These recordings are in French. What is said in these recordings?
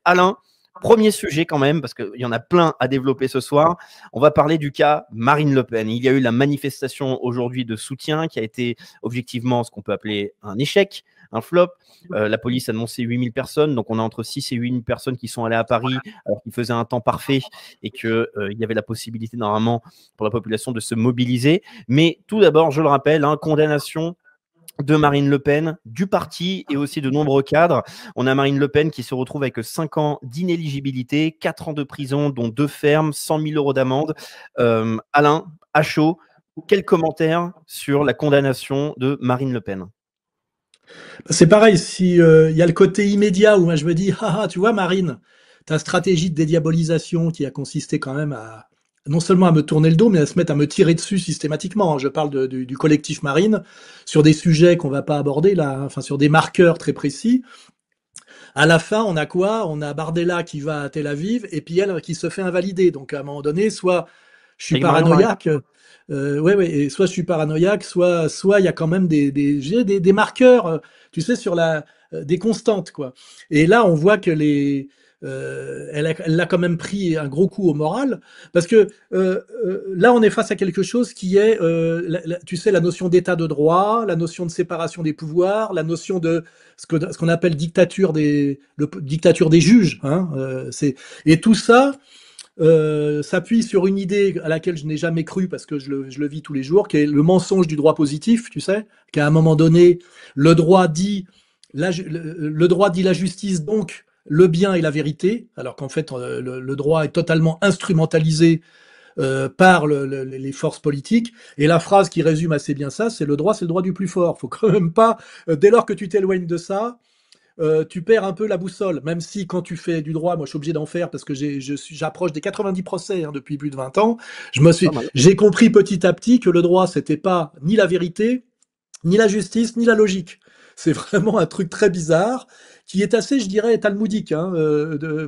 Alain, premier sujet quand même, parce qu'il y en a plein à développer ce soir. On va parler du cas Marine Le Pen. Il y a eu la manifestation aujourd'hui de soutien qui a été objectivement ce qu'on peut appeler un échec, un flop. La police a annoncé 8000 personnes, donc on a entre 6 et 8000 personnes qui sont allées à Paris alors qu'il faisait un temps parfait et qu'il y avait la possibilité normalement pour la population de se mobiliser. Mais tout d'abord, je le rappelle, condamnation de Marine Le Pen, du parti et aussi de nombreux cadres. On a Marine Le Pen qui se retrouve avec 5 ans d'inéligibilité, 4 ans de prison, dont 2 fermes, 100 000 euros d'amende. Alain, à chaud, quel commentaire sur la condamnation de Marine Le Pen? C'est pareil, si il y a le côté immédiat où moi je me dis, ah, tu vois Marine, ta stratégie de dédiabolisation qui a consisté quand même à non seulement à me tourner le dos, mais à se mettre à me tirer dessus systématiquement. Je parle du collectif Marine sur des sujets qu'on va pas aborder là, enfin sur des marqueurs très précis. À la fin, on a quoi? On a Bardella qui va à Tel Aviv et puis elle qui se fait invalider. Donc à un moment donné, soit je suis Avec Marion Maréchal. paranoïaque, ouais, et soit je suis paranoïaque, soit il y a quand même j'ai des marqueurs, tu sais, sur des constantes, quoi. Et là, on voit que elle a quand même pris un gros coup au moral, parce que là, on est face à quelque chose qui est, tu sais, la notion d'état de droit, la notion de séparation des pouvoirs, la notion de ce qu'on appelle dictature dictature des juges, hein, et tout ça s'appuie sur une idée à laquelle je n'ai jamais cru parce que je le vis tous les jours, qui est le mensonge du droit positif, tu sais, qu'à un moment donné, le droit dit le droit dit la justice, donc le bien et la vérité, alors qu'en fait le droit est totalement instrumentalisé par les forces politiques. Et la phrase qui résume assez bien ça, c'est le droit du plus fort. Faut quand même pas, dès lors que tu t'éloignes de ça, tu perds un peu la boussole, même si quand tu fais du droit, moi je suis obligé d'en faire parce que j'approche des 90 procès depuis plus de 20 ans, Pas mal. j'ai compris petit à petit que le droit c'était pas ni la vérité, ni la justice, ni la logique. C'est vraiment un truc très bizarre qui est assez, je dirais, talmudique, hein,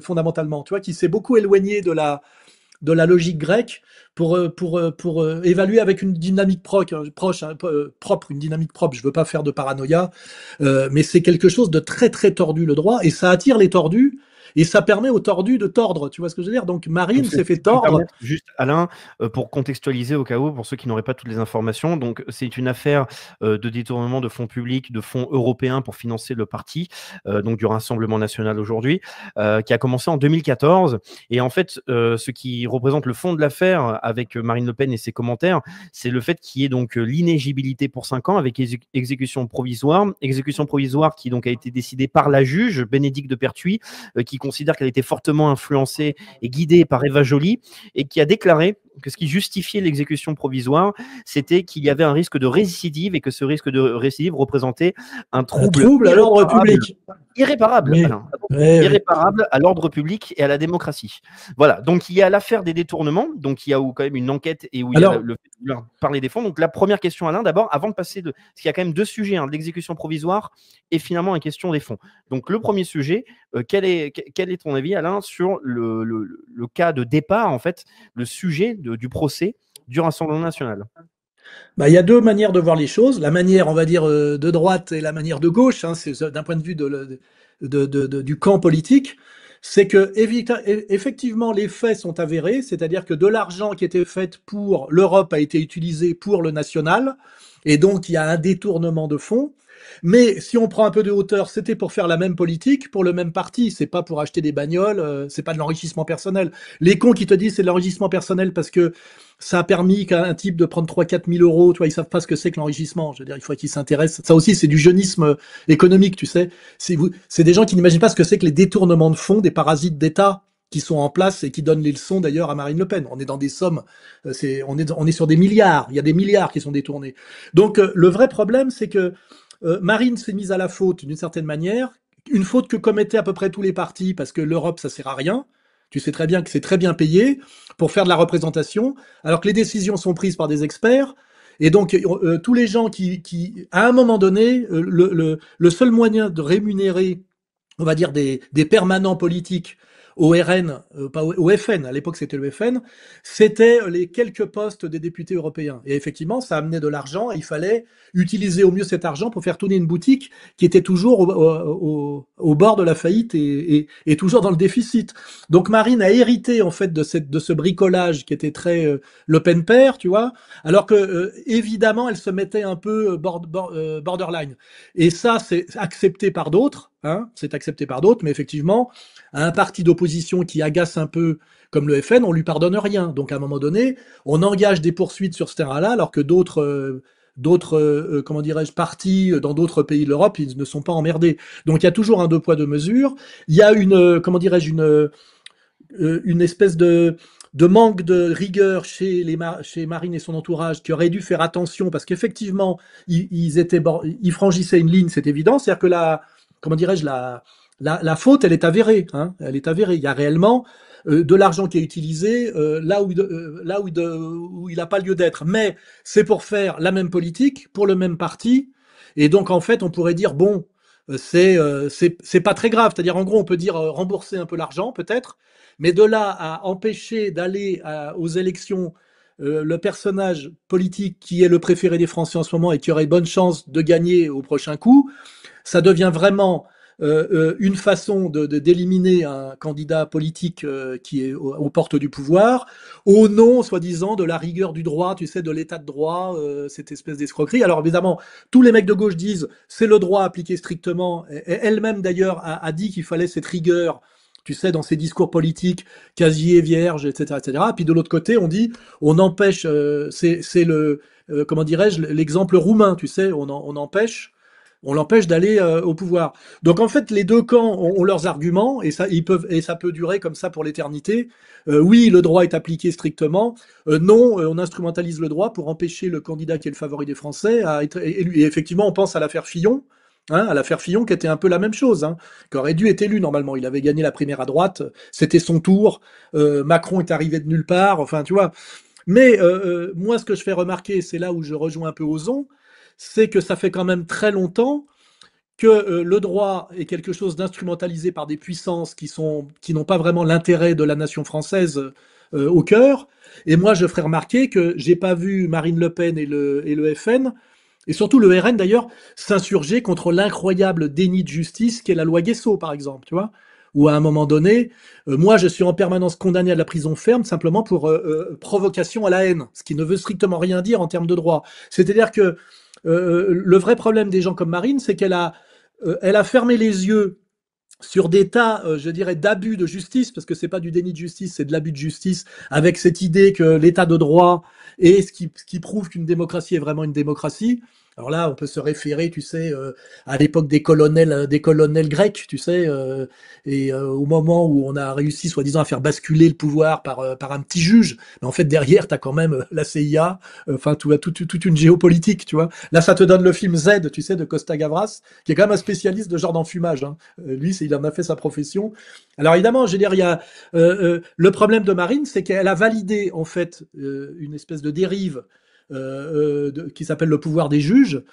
fondamentalement, tu vois, qui s'est beaucoup éloigné de la logique grecque pour évaluer avec une dynamique propre, une dynamique propre. Je veux pas faire de paranoïa, mais c'est quelque chose de très très tordu le droit, et ça attire les tordus, et ça permet aux tordus de tordre. Tu vois ce que je veux dire? Donc Donc, Marine s'est si fait tu peux me tordre. permettre, juste Alain, pour contextualiser au cas où, pour ceux qui n'auraient pas toutes les informations, donc c'est une affaire de détournement de fonds publics, de fonds européens pour financer le parti, donc du Rassemblement national aujourd'hui, qui a commencé en 2014. Et en fait, ce qui représente le fond de l'affaire avec Marine Le Pen et ses commentaires, c'est le fait qu'il y ait donc l'inéligibilité pour 5 ans avec exécution provisoire qui donc a été décidée par la juge Bénédicte de Pertuis, qui considère qu'elle a été fortement influencée et guidée par Eva Joly, et qui a déclaré que ce qui justifiait l'exécution provisoire, c'était qu'il y avait un risque de récidive et que ce risque de récidive représentait un Un trouble trouble à l'ordre public. irréparable, Oui, Alain, oui, oui. irréparable à l'ordre public et à la démocratie. Voilà, donc il y a l'affaire des détournements, donc il y a quand même une enquête et où il y a Alors, le fait de vouloir parler des fonds. Donc la première question, Alain, d'abord, avant de passer parce qu'il y a quand même deux sujets, de l'exécution provisoire et finalement la question des fonds. Donc le premier sujet, quel est ton avis, Alain, sur le cas de départ, en fait, le sujet du procès du Rassemblement national? bah, il y a deux manières de voir les choses. La manière, on va dire, de droite et la manière de gauche, hein, c'est d'un point de vue du camp politique. C'est que effectivement les faits sont avérés, c'est-à-dire que de l'argent qui était fait pour l'Europe a été utilisé pour le national, et donc il y a un détournement de fonds. Mais si on prend un peu de hauteur, c'était pour faire la même politique pour le même parti. C'est pas pour acheter des bagnoles, c'est pas de l'enrichissement personnel. Les cons qui te disent c'est de l'enrichissement personnel parce que ça a permis qu'à un type de prendre 3 4 000 euros, tu vois, ils savent pas ce que c'est que l'enrichissement. Je veux dire, il faut qu'ils s'intéressent. Ça aussi, c'est du jeunisme économique, tu sais. C'est des gens qui n'imaginent pas ce que c'est que les détournements de fonds des parasites d'État qui sont en place et qui donnent les leçons d'ailleurs à Marine Le Pen. On est dans des sommes, on est sur des milliards. Il y a des milliards qui sont détournés. Donc le vrai problème, c'est que Marine s'est mise à la faute d'une certaine manière, une faute que commettaient à peu près tous les partis, parce que l'Europe, ça sert à rien. Tu sais très bien que c'est très bien payé pour faire de la représentation, alors que les décisions sont prises par des experts. Et donc, tous les gens à un moment donné, le seul moyen de rémunérer, on va dire, des permanents politiques au RN, pas au FN, à l'époque c'était le FN, c'était les quelques postes des députés européens. Et effectivement, ça amenait de l'argent et il fallait utiliser au mieux cet argent pour faire tourner une boutique qui était toujours au bord de la faillite et toujours dans le déficit. Donc Marine a hérité en fait de ce bricolage qui était très Le Pen père, tu vois, alors que évidemment elle se mettait un peu borderline. Et ça, c'est accepté par d'autres, hein, c'est accepté par d'autres, mais effectivement, à un parti d'opposition qui agace un peu comme le FN, on lui pardonne rien. Donc à un moment donné, on engage des poursuites sur ce terrain-là, alors que comment dirais-je, partis dans d'autres pays de l'Europe, ils ne sont pas emmerdés. Donc il y a toujours un deux poids deux mesures. Il y a comment dirais-je, une espèce de manque de rigueur chez Marine et son entourage qui aurait dû faire attention parce qu'effectivement ils franchissaient une ligne, c'est évident. C'est-à-dire que comment dirais-je, la faute, elle est avérée, hein, elle est avérée. Il y a réellement de l'argent qui est utilisé où il n'a pas lieu d'être. Mais c'est pour faire la même politique pour le même parti. Et donc en fait, on pourrait dire bon, c'est pas très grave. C'est-à-dire en gros, on peut dire rembourser un peu l'argent peut-être. Mais de là à empêcher d'aller aux élections le personnage politique qui est le préféré des Français en ce moment et qui aurait bonne chance de gagner au prochain coup, ça devient vraiment une façon d'éliminer un candidat politique qui est aux portes du pouvoir, au nom, soi-disant, de la rigueur du droit, tu sais, de l'état de droit, cette espèce d'escroquerie. Alors évidemment, tous les mecs de gauche disent c'est le droit appliqué strictement. Et elle-même d'ailleurs a dit qu'il fallait cette rigueur, tu sais, dans ses discours politiques, casier vierge, etc., etc. Puis de l'autre côté, on dit, on empêche, c'est comment dirais-je, l'exemple roumain, tu sais, on l'empêche d'aller au pouvoir. Donc en fait, les deux camps ont leurs arguments et ça peut durer comme ça pour l'éternité. Oui, le droit est appliqué strictement. Non, on instrumentalise le droit pour empêcher le candidat qui est le favori des Français à être élu. Et effectivement, on pense à l'affaire Fillon. Hein, à l'affaire Fillon, qui était un peu la même chose, hein, qui aurait dû être élu normalement. Il avait gagné la primaire à droite, c'était son tour. Macron est arrivé de nulle part. Enfin, tu vois. Mais moi, ce que je fais remarquer, c'est là où je rejoins un peu Ozon, c'est que ça fait quand même très longtemps que le droit est quelque chose d'instrumentalisé par des puissances qui n'ont pas vraiment l'intérêt de la nation française au cœur. Et moi, je ferai remarquer que j'ai pas vu Marine Le Pen et le FN et surtout le RN d'ailleurs, s'insurger contre l'incroyable déni de justice qu'est la loi Guesso, par exemple, tu vois, où à un moment donné, moi je suis en permanence condamné à la prison ferme simplement pour provocation à la haine, ce qui ne veut strictement rien dire en termes de droit. C'est-à-dire que le vrai problème des gens comme Marine, c'est elle a fermé les yeux sur des tas, je dirais, d'abus de justice, parce que c'est pas du déni de justice, c'est de l'abus de justice, avec cette idée que l'état de droit est ce qui prouve qu'une démocratie est vraiment une démocratie. Alors là, on peut se référer, tu sais, à l'époque des colonels grecs, tu sais, au moment où on a réussi, soi-disant, à faire basculer le pouvoir par un petit juge. Mais en fait, derrière, t'as quand même la CIA, enfin, toute une géopolitique, tu vois. Là, ça te donne le film Z, tu sais, de Costa Gavras, qui est quand même un spécialiste de genre d'enfumage. Hein. Lui, il en a fait sa profession. Alors évidemment, je veux dire, il y a le problème de Marine, c'est qu'elle a validé en fait une espèce de dérive qui s'appelle le pouvoir des juges,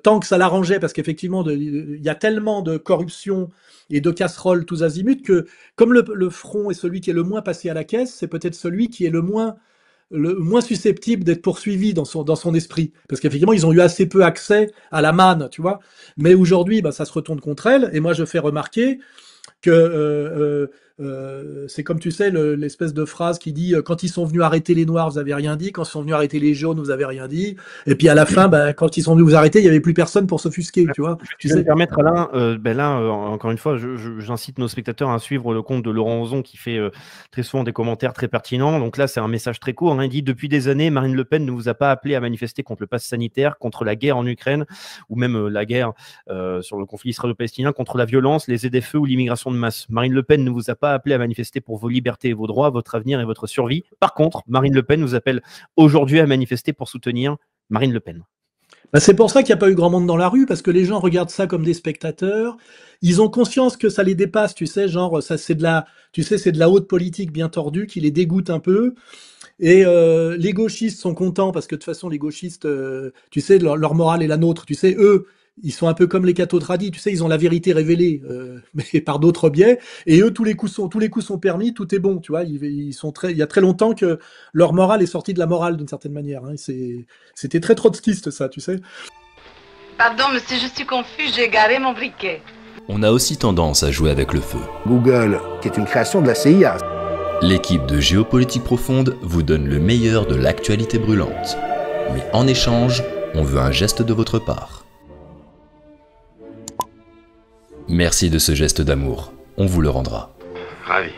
tant que ça l'arrangeait, parce qu'effectivement, il y a tellement de corruption et de casseroles tous azimuts que, comme le front est celui qui est le moins passé à la caisse, c'est peut-être celui qui est le moins susceptible d'être poursuivi dans son esprit. Parce qu'effectivement, ils ont eu assez peu accès à la manne, tu vois. Mais aujourd'hui, bah, ça se retourne contre elle. Et moi, je fais remarquer que c'est comme tu sais l'espèce de phrase qui dit quand ils sont venus arrêter les noirs vous avez rien dit, quand ils sont venus arrêter les jaunes vous avez rien dit, et puis à la fin quand ils sont venus vous arrêter il y avait plus personne pour s'offusquer, tu vois. Je vais me permettre Alain, encore une fois j'incite nos spectateurs à suivre le compte de Laurent Ozon qui fait très souvent des commentaires très pertinents. Donc là c'est un message très court, hein. Il dit depuis des années Marine Le Pen ne vous a pas appelé à manifester contre le pass sanitaire, contre la guerre en Ukraine ou même la guerre sur le conflit israélo-palestinien, contre la violence, les ZFE ou l'immigration de masse. Marine Le Pen ne vous a pas appelé à manifester pour vos libertés et vos droits, votre avenir et votre survie. Par contre, Marine Le Pen nous appelle aujourd'hui à manifester pour soutenir Marine Le Pen. Bah c'est pour ça qu'il n'y a pas eu grand monde dans la rue, parce que les gens regardent ça comme des spectateurs. Ils ont conscience que ça les dépasse, tu sais, genre ça c'est c'est de la haute politique bien tordue qui les dégoûte un peu. Et les gauchistes sont contents parce que de toute façon les gauchistes, tu sais, leur morale est la nôtre. Tu sais, eux, ils sont un peu comme les cathos tradis, tu sais, ils ont la vérité révélée, mais par d'autres biais. Et eux, tous les coups sont permis, tout est bon, tu vois. Il y a très longtemps que leur morale est sortie de la morale d'une certaine manière. Hein. C'était très trotskiste, ça, tu sais. Pardon, monsieur, je suis confus, j'ai garé mon briquet. On a aussi tendance à jouer avec le feu. Google, qui est une création de la CIA. L'équipe de Géopolitique Profonde vous donne le meilleur de l'actualité brûlante. Mais en échange, on veut un geste de votre part. Merci de ce geste d'amour, on vous le rendra. Ravi.